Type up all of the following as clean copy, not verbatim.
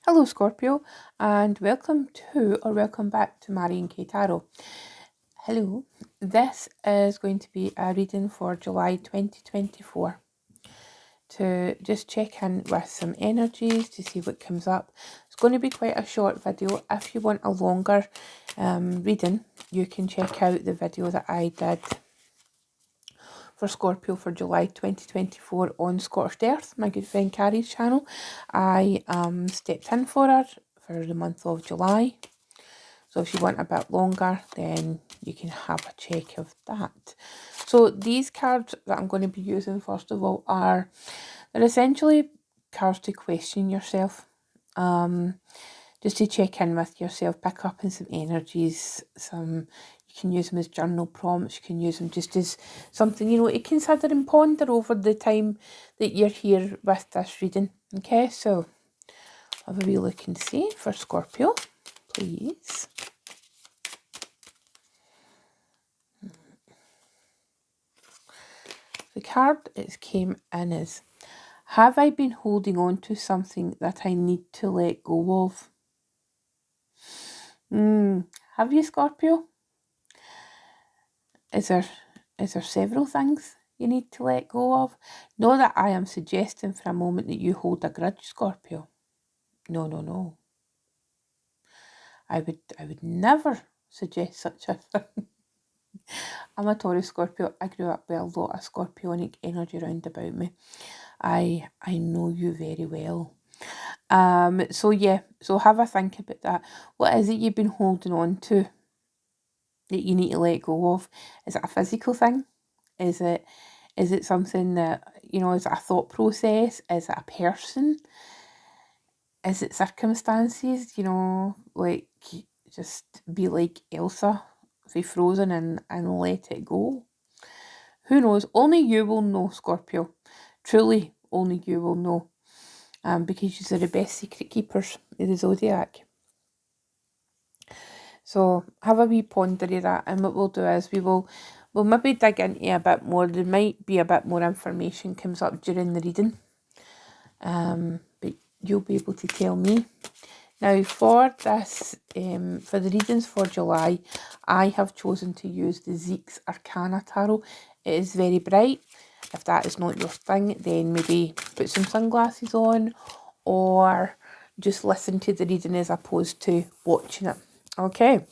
Hello Scorpio, and welcome back to Marion K Tarot. Hello, this is going to be a reading for July 2024 to just check in with some energies to see what comes up. It's going to be quite a short video. If you want a longer reading, you can check out the video that I did for Scorpio for July 2024 on Scorched Earth, my good friend Carrie's channel. I stepped in for her for the month of July. So if you want a bit longer, then you can have a check of that. So these cards that I'm going to be using, first of all, they're essentially cards to question yourself. Just to check in with yourself, pick up on some energies, you can use them as journal prompts, you can use them just as something, to consider and ponder over the time that you're here with this reading. Okay, so have a wee look and see for Scorpio, please. The card it came in is, have I been holding on to something that I need to let go of? Have you, Scorpio? Is there several things you need to let go of? Not that I am suggesting for a moment that you hold a grudge, Scorpio. No. I would never suggest such a thing. I'm a Taurus Scorpio. I grew up with a lot of Scorpionic energy around about me. I know you very well. So have a think about that. What is it you've been holding on to that you need to let go of? Is it a physical thing? Is it something that, is it a thought process? Is it a person? Is it circumstances? Like, just be like Elsa, be frozen and let it go. Who knows? Only you will know, Scorpio. Truly, only you will know. Because you're the best secret keepers of the zodiac. So have a wee ponder of that, and what we'll do is we'll maybe dig into a bit more. There might be a bit more information comes up during the reading. But you'll be able to tell me. Now for this, for the readings for July, I have chosen to use the Zeke's Arcana Tarot. It is very bright. If that is not your thing, then maybe put some sunglasses on or just listen to the reading as opposed to watching it. Okay,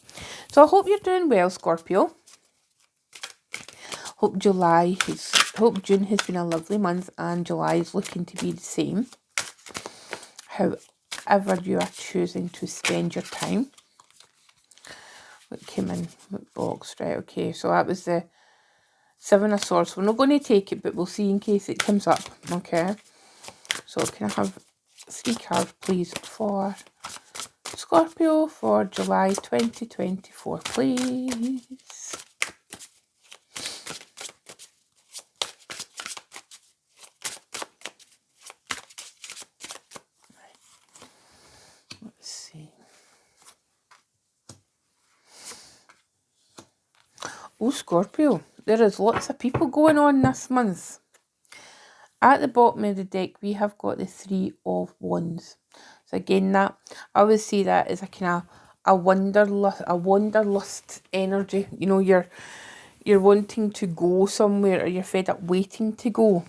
so I hope you're doing well, Scorpio. Hope June has been a lovely month and July is looking to be the same. However you are choosing to spend your time. What came in? What box? Right, okay, so that was the Seven of Swords. We're not going to take it, but we'll see in case it comes up. Okay, so can I have 3 cards, please, for Scorpio for July 2024, please? Let's see. Oh, Scorpio, there is lots of people going on this month. At the bottom of the deck, we have got the 3 of Wands. So again, that I always see that as a kind of a wanderlust energy. You're wanting to go somewhere, or you're fed up waiting to go.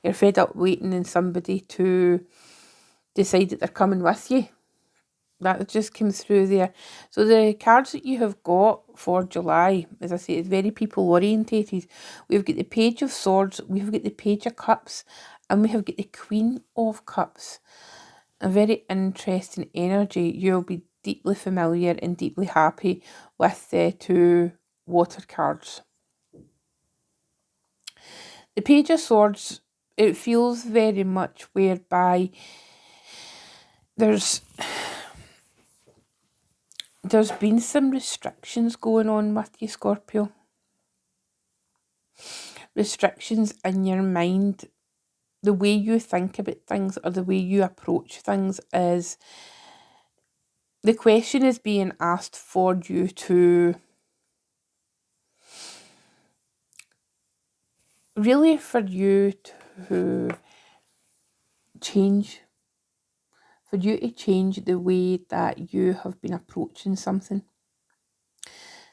You're fed up waiting on somebody to decide that they're coming with you. That just came through there. So the cards that you have got for July, as I say, it's very people orientated. We've got the Page of Swords, we've got the Page of Cups, and we have got the Queen of Cups. A very interesting energy. You'll be deeply familiar and deeply happy with the 2 water cards. The Page of Swords, it feels very much whereby there's been some restrictions going on with you, Scorpio. Restrictions in your mind. The way you think about things or the way you approach things is... the question is being asked for you to... really for you to change. for you to change the way that you have been approaching something.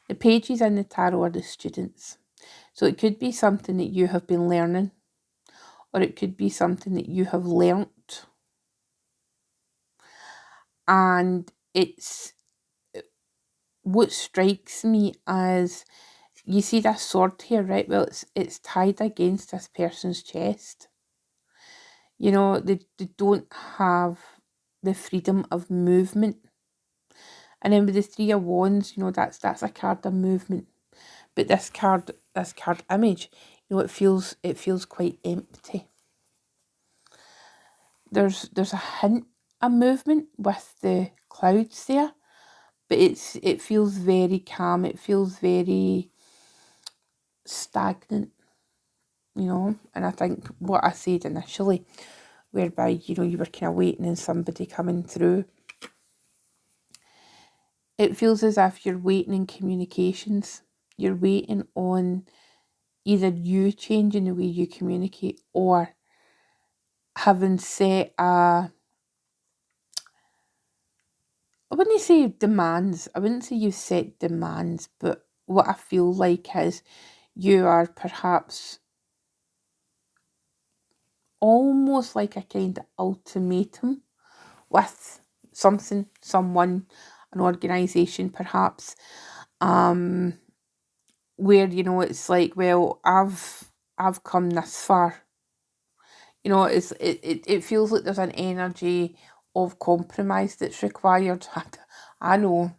The pages in the tarot are the students. So it could be something that you have been learning, or it could be something that you have learnt. And it's what strikes me as, you see this sword here, right? Well, it's tied against this person's chest. You know, they don't have the freedom of movement. And then with the Three of Wands, you know, that's a card of movement. But this card image, you know, it feels quite empty. There's a hint of movement with the clouds there, but it feels very calm. It feels very stagnant, you know. And I think what I said initially, whereby, you know, you were kind of waiting on somebody coming through. It feels as if you're waiting in communications. You're waiting on either you changing the way you communicate, or having set I wouldn't say demands. I wouldn't say you've set demands, but what I feel like is you are perhaps almost like a kind of ultimatum with something, someone, an organisation perhaps, where, you know, it's like, well, I've come this far. You know, it feels like there's an energy of compromise that's required. I know,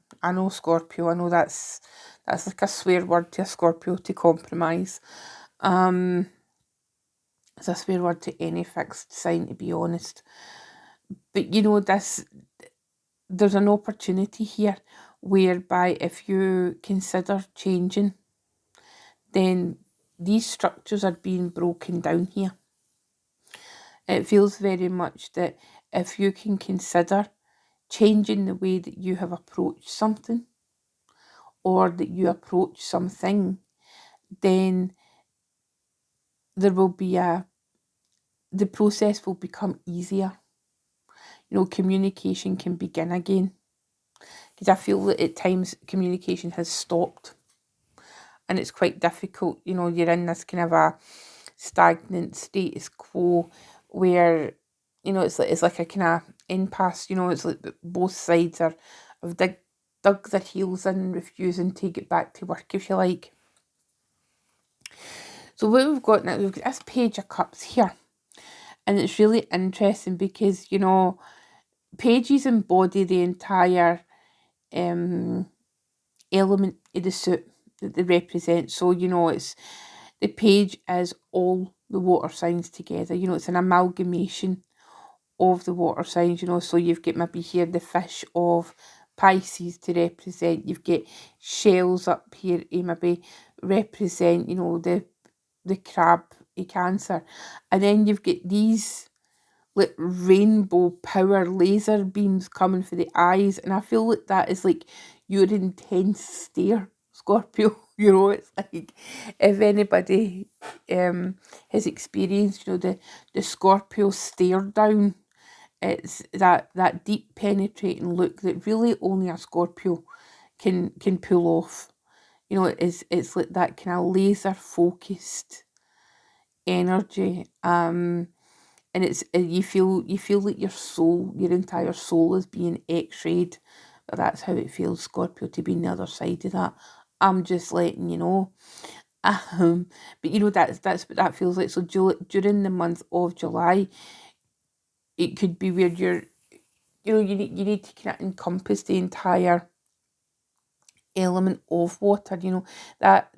Scorpio. I know that's like a swear word to a Scorpio, to compromise. It's a swear word to any fixed sign, to be honest. But you know, there's an opportunity here whereby if you consider changing, then these structures are being broken down here. It feels very much that if you can consider changing the way that you have approached something, or that you approach something, then there will be the process will become easier. You know, communication can begin again. Because I feel that at times communication has stopped, and it's quite difficult. You know, you're in this kind of a stagnant status quo where, you know, it's like a kind of impasse. You know, it's like both sides have dug their heels in, refusing to get back to work, if you like. So what we've got now, we've got this Page of Cups here, and it's really interesting because, you know, pages embody the entire element of the suit that they represent. So, you know, it's the page is all the water signs together. You know, it's an amalgamation of the water signs, you know. So you've got maybe here the fish of Pisces to represent. You've got shells up here to maybe represent, you know, the crab of Cancer. And then you've got these like rainbow power laser beams coming for the eyes, and I feel like that is like your intense stare, Scorpio. You know, it's like, if anybody has experienced, you know, the Scorpio stare down, it's that deep penetrating look that really only a Scorpio can pull off. You know, it's like that kind of laser focused energy. And it's you feel like your entire soul is being x-rayed. That's how it feels, Scorpio, to be on the other side of that. I'm just letting you know. But you know, that's what that feels like. So during the month of July, it could be where you're, you know, you need to kind of encompass the entire element of water. You know, that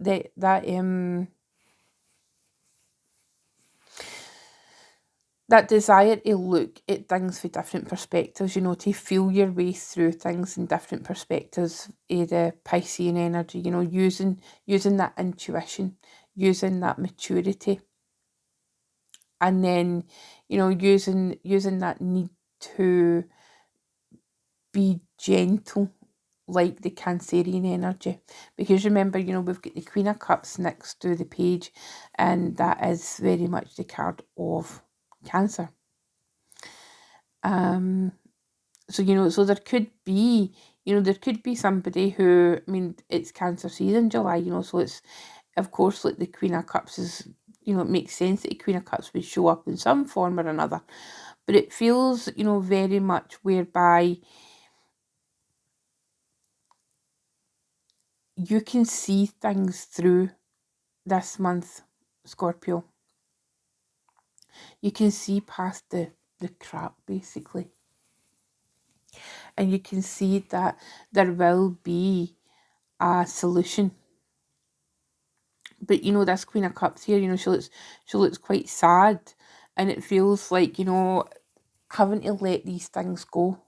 that desire to look at things from different perspectives, you know, to feel your way through things in different perspectives of the Piscean energy, you know, using that intuition, using that maturity, and then, you know, using that need to be gentle like the Cancerian energy. Because remember, you know, we've got the Queen of Cups next to the page, and that is very much the card of Cancer. So, so there could be, there could be somebody who, I mean, it's Cancer season, July, so it's, of course, like the Queen of Cups is, it makes sense that the Queen of Cups would show up in some form or another. But it feels, very much whereby you can see things through this month, Scorpio. You can see past the crap, basically. And you can see that there will be a solution. But this Queen of Cups here, she looks quite sad, and it feels like, having to let these things go.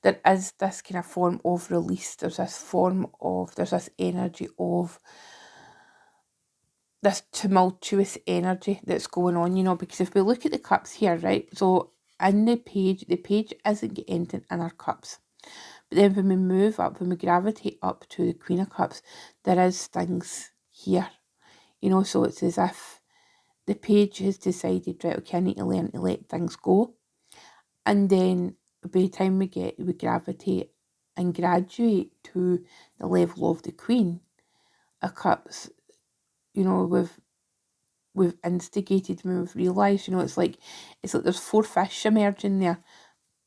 There is this kind of form of release. There's this energy of this tumultuous energy that's going on, because if we look at the cups here, right, so in the page isn't getting anything in our cups. But then when we move up, when we gravitate up to the Queen of Cups, there is things here, so it's as if the page has decided, right, okay, I need to learn to let things go. And then by the time we gravitate and graduate to the level of the Queen of Cups, we've instigated and we've realised, it's like there's 4 fish emerging there,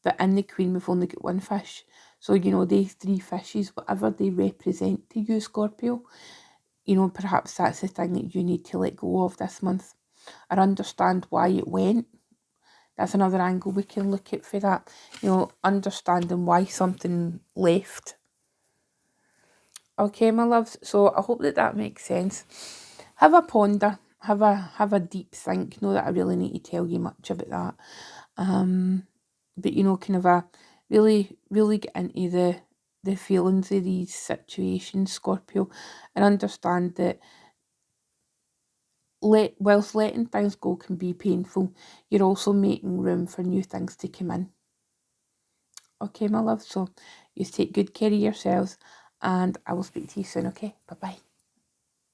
but in the Queen we've only got 1 fish. So, these 3 fishes, whatever they represent to you, Scorpio, perhaps that's the thing that you need to let go of this month, or understand why it went. That's another angle we can look at for that, understanding why something left. Okay, my loves, so I hope that makes sense. Have a ponder, have a deep think. Know that I really need to tell you much about that. But kind of a really, really get into the feelings of these situations, Scorpio, and understand that whilst letting things go can be painful, you're also making room for new things to come in. Okay, my love, so you take good care of yourselves, and I will speak to you soon, okay? Bye-bye.